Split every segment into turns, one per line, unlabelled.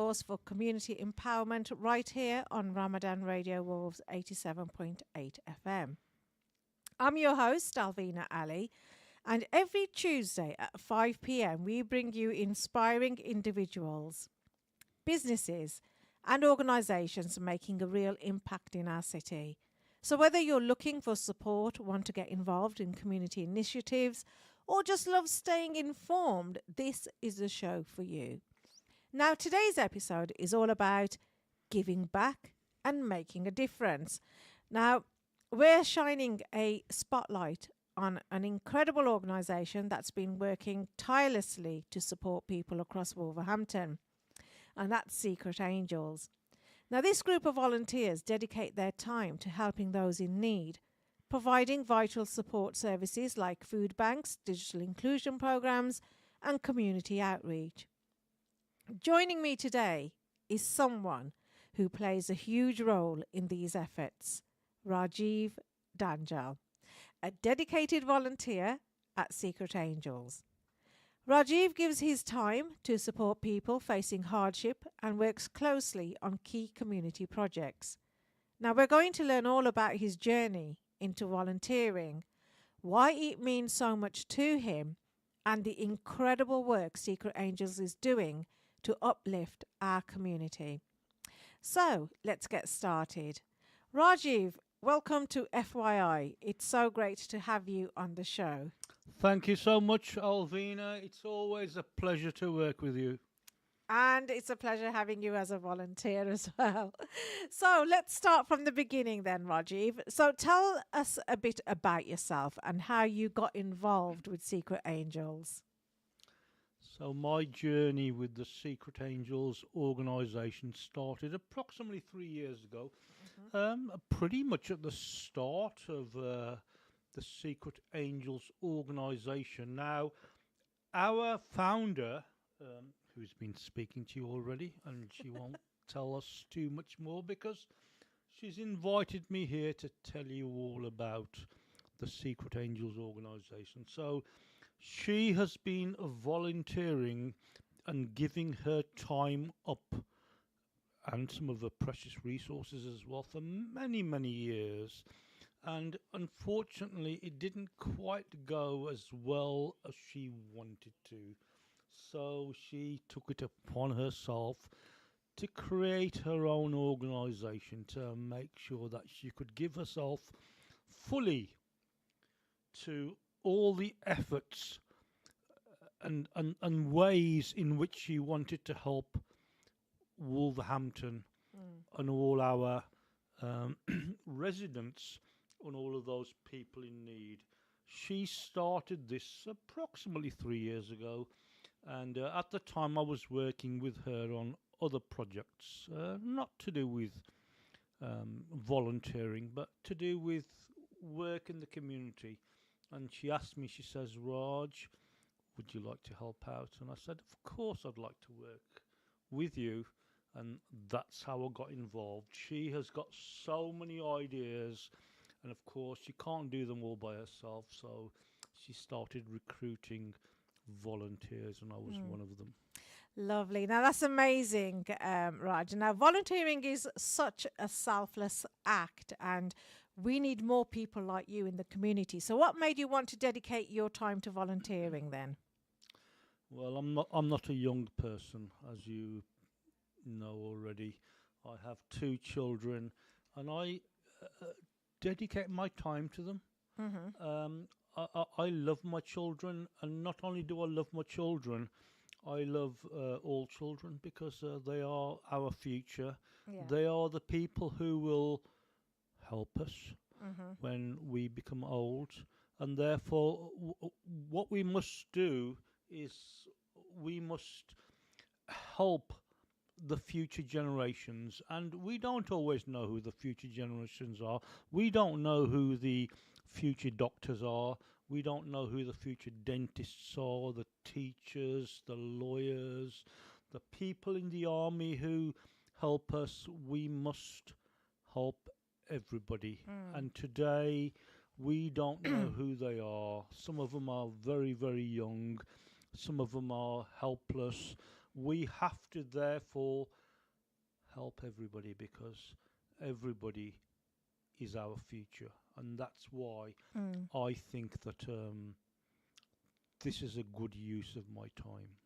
source for community empowerment right here on Ramadan Radio Wolves 87.8 FM. I'm your host, Alvina Ali, and every Tuesday at 5 p.m. we bring you inspiring individuals, businesses, and organisations making a real impact in our city. So whether you're looking for support, want to get involved in community initiatives, or just love staying informed, this is the show for you. Now, today's episode is all about giving back and making a difference. Now, we're shining a spotlight on an incredible organisation that's been working tirelessly to support people across Wolverhampton, and that's Secret Angels. Now, this group of volunteers dedicate their time to helping those in need, providing vital support services like food banks, digital inclusion programmes, and community outreach. Joining me today is someone who plays a huge role in these efforts, Rajiv Danjal, a dedicated volunteer at Secret Angels. Rajiv gives his time to support people facing hardship and works closely on key community projects. Now, we're going to learn all about his journey into volunteering, why it means so much to him, and the incredible work Secret Angels is doing to uplift our community. So, let's get started. Rajiv, welcome to FYI. It's so great to have you on the show.
Thank you so much, Alvina. It's always a pleasure to work with you.
And it's a pleasure having you as a volunteer as well. So let's start from the beginning then, Rajiv. So tell us a bit about yourself and how you got involved with Secret Angels.
So my journey with the Secret Angels organisation started approximately 3 years ago, pretty much at the start of the Secret Angels organisation. Now, our founder, who's been speaking to you already, and she won't tell us too much more because she's invited me here to tell you all about the Secret Angels organisation. So she has been volunteering and giving her time up and some of her precious resources as well for many, many years. And unfortunately, it didn't quite go as well as she wanted to. So she took it upon herself to create her own organisation to make sure that she could give herself fully to all the efforts and ways in which she wanted to help Wolverhampton and all our residents and all of those people in need. She started this approximately 3 years ago, and at the time I was working with her on other projects, not to do with volunteering, but to do with work in the community. And she asked me, she says, Raj, would you like to help out? And I said, of course I'd like to work with you. And that's how I got involved. She has got so many ideas, and of course she can't do them all by herself, so she started recruiting volunteers, and I was one of them.
Lovely. Now that's amazing, Raj. Now volunteering is such a selfless act, and we need more people like you in the community. So what made you want to dedicate your time to volunteering then?
Well, I'm not a young person, as you know already. I have 2 children, and I dedicate my time to them. I love my children, and not only do I love my children, I love all children because they are our future.
Yeah.
They are the people who will help us when we become old, and therefore what we must do is we must help the future generations, and we don't always know who the future generations are. We don't know who the future doctors are. We don't know who the future dentists are, the teachers, the lawyers, the people in the army who help us. We must help everybody. And today we don't know who they are. Some of them are very, very young. Some of them are helpless. we have to therefore help everybody, because everybody is our future, and that's why I think that this is a good use of my time.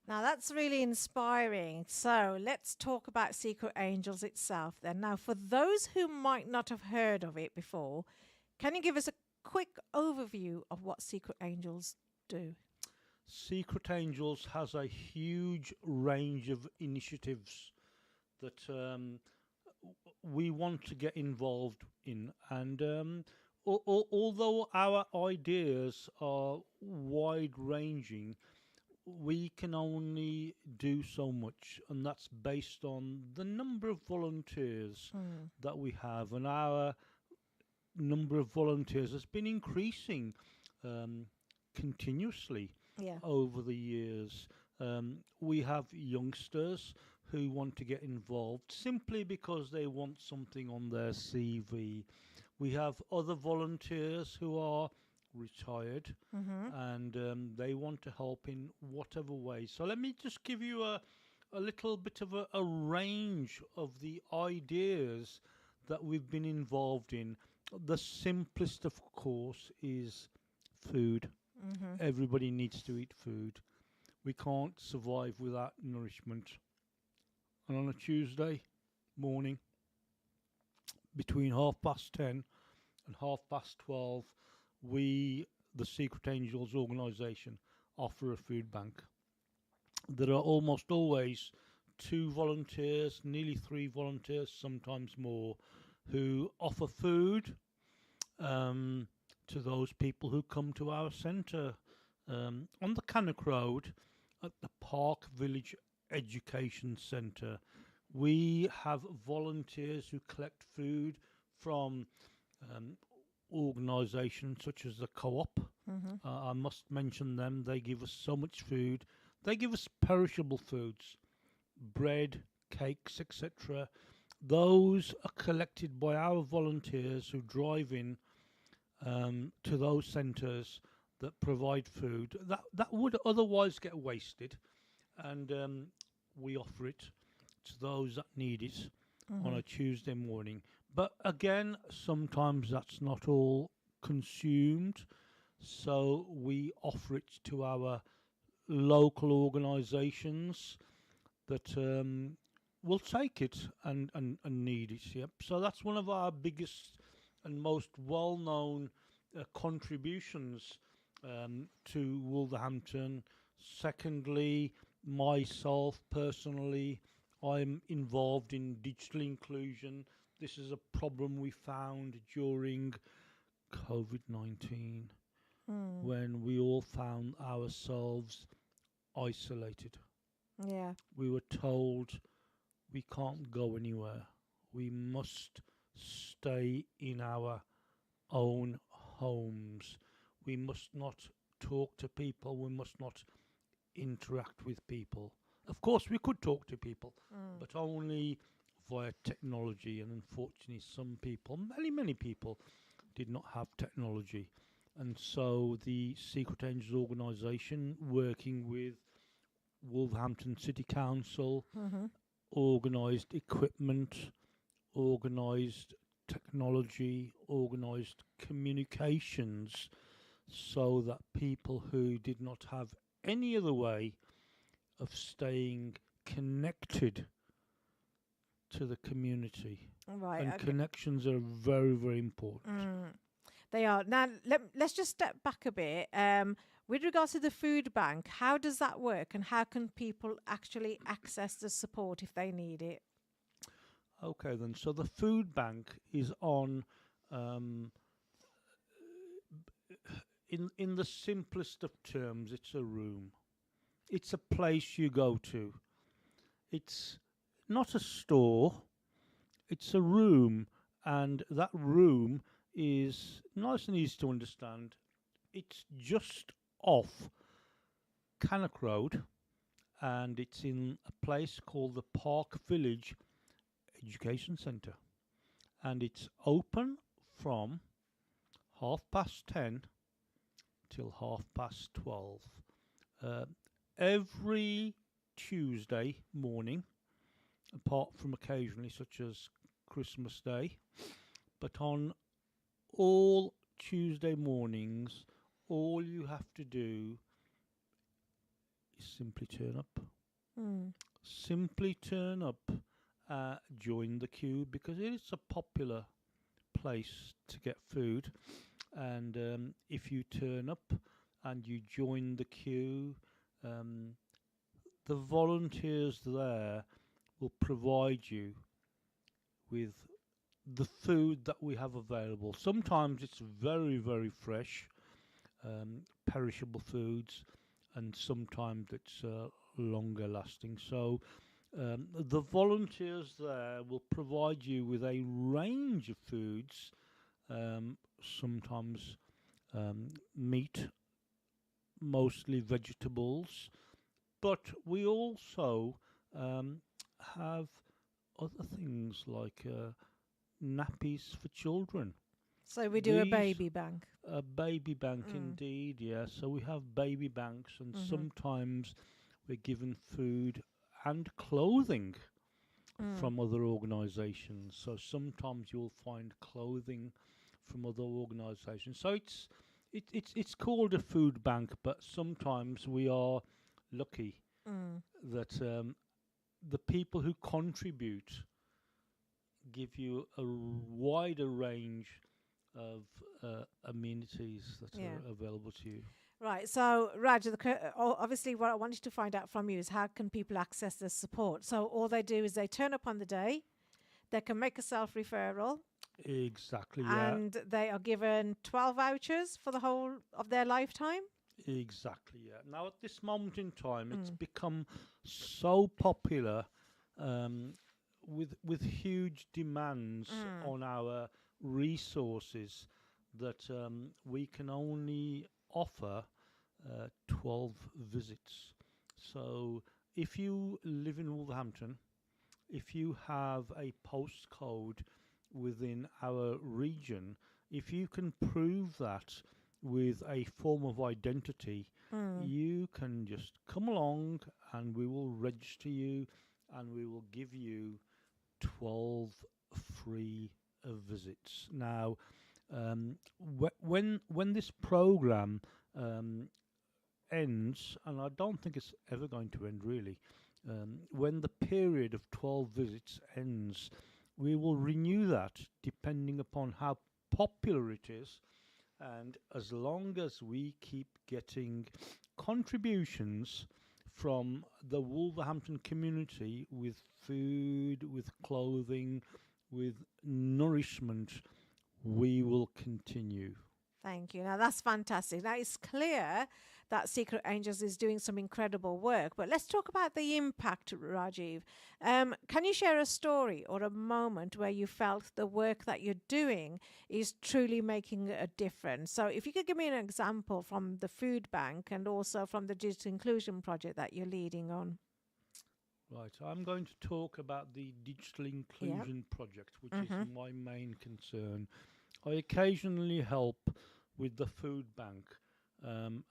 Now, that's really inspiring. So, let's talk about Secret Angels itself then. Now, for those who might not have heard of it before, can you give us a quick overview of what Secret Angels do?
Secret Angels has a huge range of initiatives that we want to get involved in, and although our ideas are wide ranging, we can only do so much, and that's based on the number of volunteers that we have, and our number of volunteers has been increasing continuously over the years. We have youngsters who want to get involved simply because they want something on their CV. We have other volunteers who are retired and they want to help in whatever way. So let me just give you a little bit of a range of the ideas that we've been involved in. The simplest, of course, is food. Everybody needs to eat food. We can't survive without nourishment. And on a Tuesday morning, between 10:30 and 12:30, we, the Secret Angels organisation, offer a food bank. There are almost always 2 volunteers, nearly 3 volunteers, sometimes more, who offer food to those people who come to our centre. On the Cannock Road at the Park Village Education Centre, we have volunteers who collect food from organisations such as the Co-op. I must mention them. They give us so much food. They give us perishable foods, bread, cakes, etc. Those are collected by our volunteers who drive in to those centres that provide food that would otherwise get wasted, and we offer it to those that need it on a Tuesday morning. But again, sometimes that's not all consumed, so we offer it to our local organisations that will take it and need it. Yep. So that's one of our biggest and most well-known contributions to Wolverhampton. Secondly, myself personally, I'm involved in digital inclusion. This is a problem we found during COVID-19 when we all found ourselves isolated.
Yeah.
We were told we can't go anywhere. We must stay in our own homes. We must not talk to people. We must not interact with people. Of course, we could talk to people, but only via technology. And unfortunately, some people, many people, did not have technology. And so the Secret Angels organisation, working with Wolverhampton City Council, organised equipment, organised technology, organised communications, so that people who did not have any other way of staying connected to the community.
Right.
And
Okay.
connections are very, very important.
They are. Now, let's just step back a bit. With regards to the food bank, how does that work, and how can people actually access the support if they need it?
Okay, then. So the food bank is on, in the simplest of terms, it's a room. It's a place you go to. It's not a store. It's a room, and that room is nice and easy to understand. It's just off Cannock Road, and it's in a place called the Park Village Education Centre, and it's open from 10:30 till 12:30. Every Tuesday morning, apart from occasionally, such as Christmas Day. But on all Tuesday mornings, all you have to do is simply turn up.
Mm.
Simply turn up, join the queue, because it is a popular place to get food. And if you turn up and you join the queue, the volunteers there will provide you with the food that we have available. Sometimes it's very, very fresh, perishable foods, and sometimes it's longer lasting. So the volunteers there will provide you with a range of foods, sometimes meat, mostly vegetables, but we also have other things like nappies for children.
So we do a
These
baby bank.
A baby bank,
Mm.
indeed, yeah. So we have baby banks, and
Mhm.
sometimes we're given food and clothing from other organisations. So sometimes you'll find clothing from other organisations. So it's called a food bank, but sometimes we are lucky
Mm.
that the people who contribute give you a wider range of amenities that
Yeah.
are available to you.
Right. So, Raj, obviously, what I wanted to find out from you is how can people access this support? So, all they do is they turn up on the day, they can make a self referral,
Exactly, yeah.
and they are given 12 vouchers for the whole of their lifetime.
Exactly, yeah. Now, at this moment in time, it's
Mm.
become so popular, with huge demands
Mm.
on our resources, that we can only offer 12 visits. So, if you live in Wolverhampton, if you have a postcode within our region, if you can prove that with a form of identity,
Mm.
you can just come along and we will register you and we will give you 12 free visits. Now, when this program ends, and I don't think it's ever going to end really, when the period of 12 visits ends, we will renew that depending upon how popular it is. And as long as we keep getting contributions from the Wolverhampton community with food, with clothing, with nourishment, we will continue.
Thank you. Now that's fantastic. Now it's clear that Secret Angels is doing some incredible work, but let's talk about the impact, Rajiv. Can you share a story or a moment where you felt the work that you're doing is truly making a difference? So if you could give me an example from the food bank and also from the digital inclusion project that you're leading on.
Right, I'm going to talk about the digital
Yeah.
inclusion project, which is
Mm-hmm.
my main concern. I occasionally help with the food bank.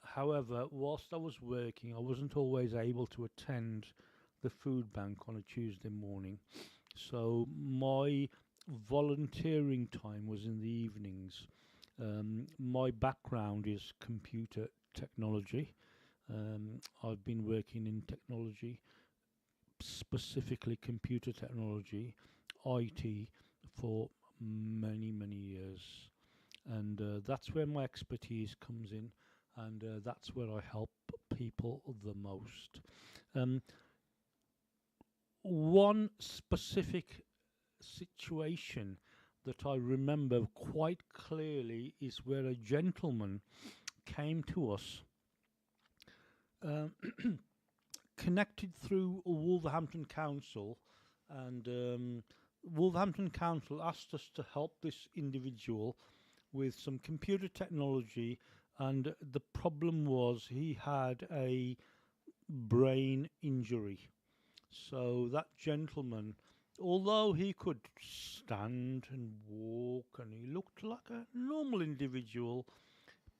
However, whilst I was working, I wasn't always able to attend the food bank on a Tuesday morning. So my volunteering time was in the evenings. My background is computer technology. I've been working in technology, specifically computer technology, IT, for many, many years. And that's where my expertise comes in, and that's where I help people the most. Um, One specific situation that I remember quite clearly is where a gentleman came to us, um, connected through Wolverhampton Council, and Wolverhampton Council asked us to help this individual with some computer technology, and the problem was he had a brain injury. So that gentleman, although he could stand and walk and he looked like a normal individual,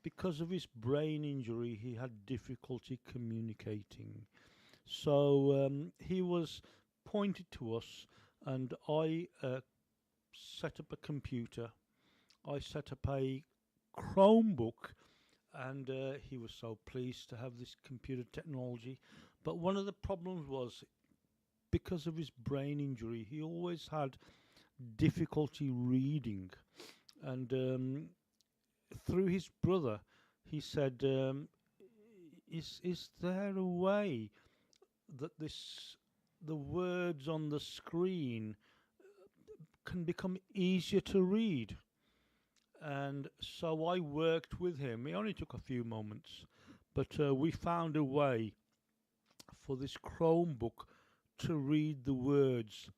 because of his brain injury, he had difficulty communicating. So he was pointed to us, and I set up a computer. I set up a Chromebook, and he was so pleased to have this computer technology. But one of the problems was, because of his brain injury, he always had difficulty reading. And through his brother, he said, "Is there a way that the words on the screen can become easier to read?" And so I worked with him. It only took a few moments, but we found a way for this Chromebook to read the words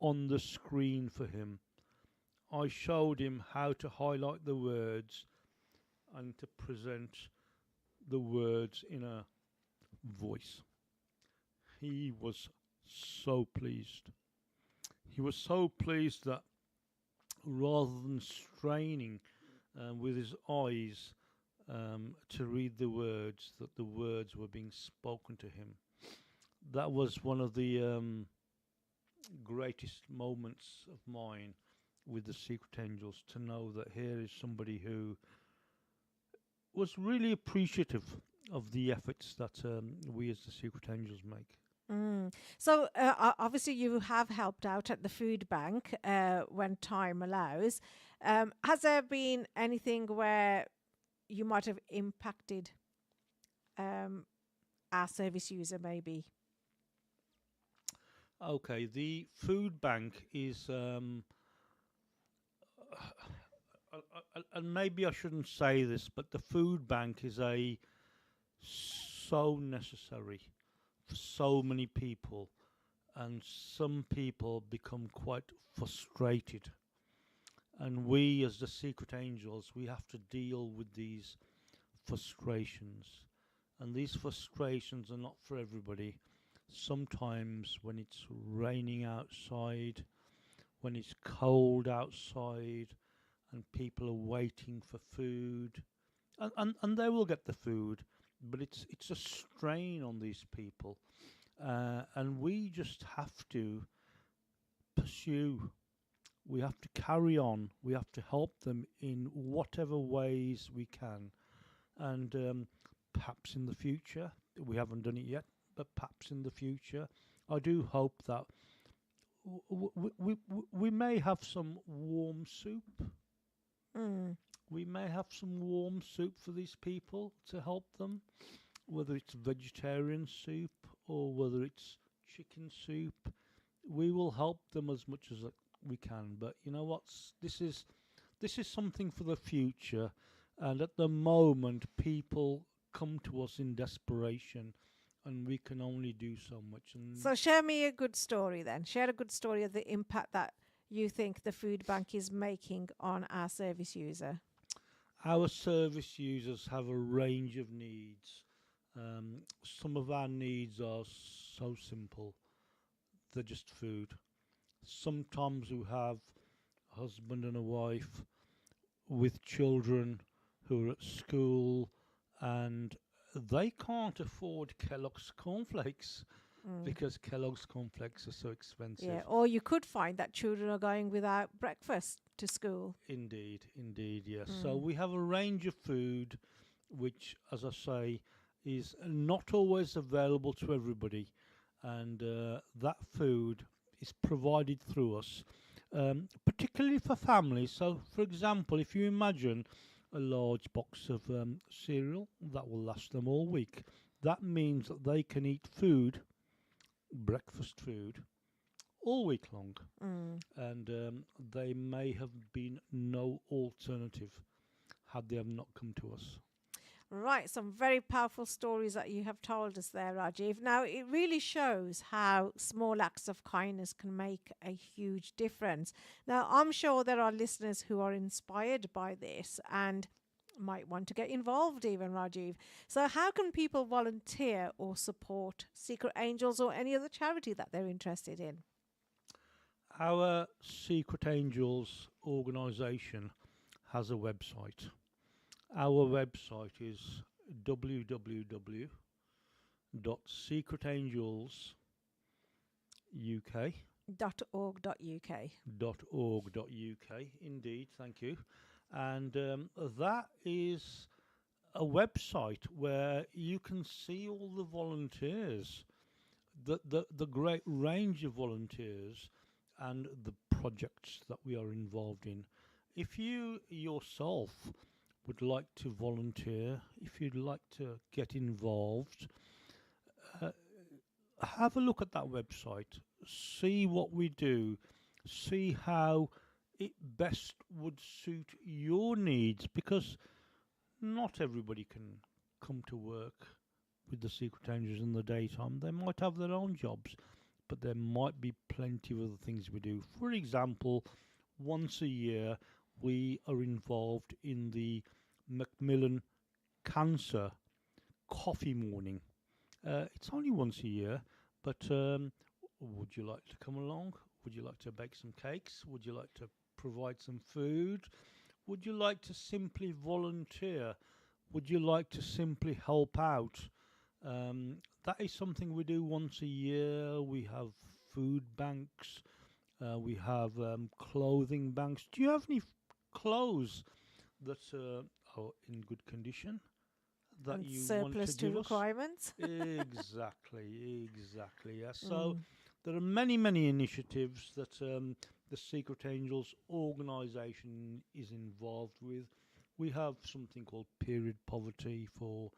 on the screen for him. I showed him how to highlight the words and to present the words in a voice. He was so pleased. He was so pleased that rather than straining with his eyes to read the words, that the words were being spoken to him. That was one of the greatest moments of mine with the Secret Angels, to know that here is somebody who was really appreciative of the efforts that we as the Secret Angels make.
So obviously you have helped out at the food bank when time allows. Has there been anything where you might have impacted our service user maybe?
Okay, the food bank is, and maybe I shouldn't say this, but the food bank is so necessary for so many people, and some people become quite frustrated. And we, as the Secret Angels, we have to deal with these frustrations. And these frustrations are not for everybody. Sometimes when it's raining outside, when it's cold outside, and people are waiting for food, and they will get the food, but it's a strain on these people, and we just have to pursue. We have to carry on. We have to help them in whatever ways we can, and perhaps in the future, we haven't done it yet, but perhaps in the future, I do hope that we may have some warm soup. We may have some warm soup for these people to help them, whether it's vegetarian soup or whether it's chicken soup. We will help them as much as we can. But you know what? This is something for the future. And at the moment, people come to us in desperation, and we can only do so much. And
so share me a good story then. Share a good story of the impact that you think the food bank is making on our service user.
Our service users have a range of needs. Some of our needs are so simple. They're just food. Sometimes we have a husband and a wife with children who are at school, and they can't afford Kellogg's cornflakes because Kellogg's cornflakes are so expensive.
Yeah, or you could find that children are going without breakfast to school.
Indeed, yes. So we have a range of food which, as I say, is not always available to everybody, and that food is provided through us, particularly for families. So, for example, if you imagine a large box of cereal that will last them all week, that means that they can eat food, breakfast food, all week long, and they may have been no alternative had they have not come to us.
Right, some very powerful stories that you have told us there, Rajiv. Now, it really shows how small acts of kindness can make a huge difference. Now, I'm sure there are listeners who are inspired by this and might want to get involved even, Rajiv. So how can people volunteer or support Secret Angels or any other charity that they're interested in?
Our Secret Angels organisation has a website. Our website is www.secretangelsinc.org.
.secretangelsuk.org.uk.
.org.uk. Indeed, thank you. And that is a website where you can see all the volunteers, the great range of volunteers, and the projects that we are involved in. If you yourself would like to volunteer, if you'd like to get involved, uh, have a look at that website, see what we do, see how it best would suit your needs, because not everybody can come to work with the Secret Angels in the daytime. They might have their own jobs, but there might be plenty of other things we do. For example, once a year we are involved in the Macmillan Cancer Coffee Morning. It's only once a year, but would you like to come along? Would you like to bake some cakes? Would you like to provide some food? Would you like to simply volunteer? Would you like to simply help out? That is something we do once a year. We have food banks. We have clothing banks. Do you have any clothes that are in good condition that
And
you want
surplus
to
to
give us?
requirements.
Exactly. Yeah. So there are many initiatives that the Secret Angels organisation is involved with. We have something called period poverty for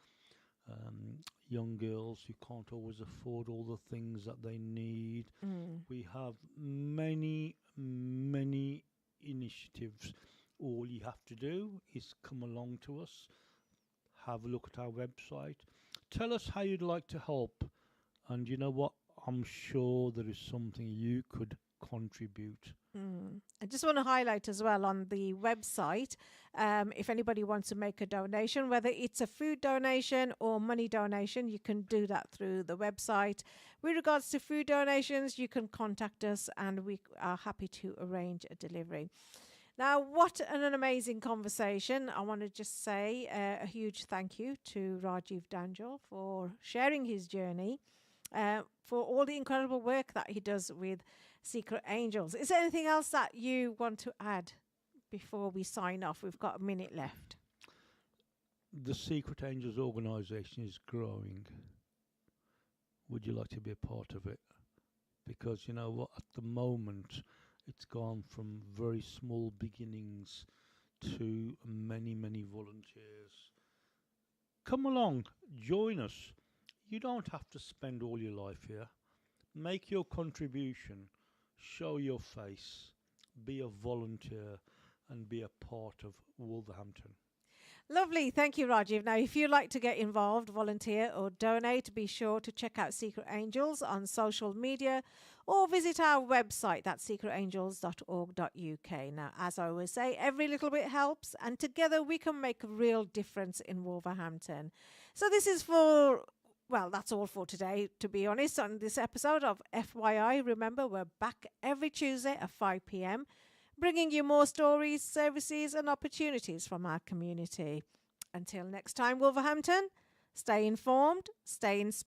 young girls who can't always afford all the things that they need. We have many initiatives. All you have to do is come along to us, have a look at our website, tell us how you'd like to help, and you know what? I'm sure there is something you could contribute.
I just want to highlight as well on the website, if anybody wants to make a donation, whether it's a food donation or money donation, you can do that through the website. With regards to food donations, you can contact us and we are happy to arrange a delivery. Now, what an amazing conversation. I want to just say a huge thank you to Rajiv Danjal for sharing his journey, for all the incredible work that he does with Secret Angels. Is there anything else that you want to add before we sign off? We've got a minute left.
The Secret Angels organisation is growing. Would you like to be a part of it? Because you know what, at the moment it's gone from very small beginnings to many volunteers. Come along, join us. You don't have to spend all your life here. Make your contribution, show your face, be a volunteer and be a part of Wolverhampton.
Lovely. Thank you, Rajiv. Now, if you'd like to get involved, volunteer or donate, be sure to check out Secret Angels on social media or visit our website, that's secretangels.org.uk. Now, as I always say, every little bit helps and together we can make a real difference in Wolverhampton. So this is that's all for today, to be honest, on this episode of FYI. Remember, we're back every Tuesday at 5 p.m, bringing you more stories, services and opportunities from our community. Until next time, Wolverhampton, stay informed, stay inspired.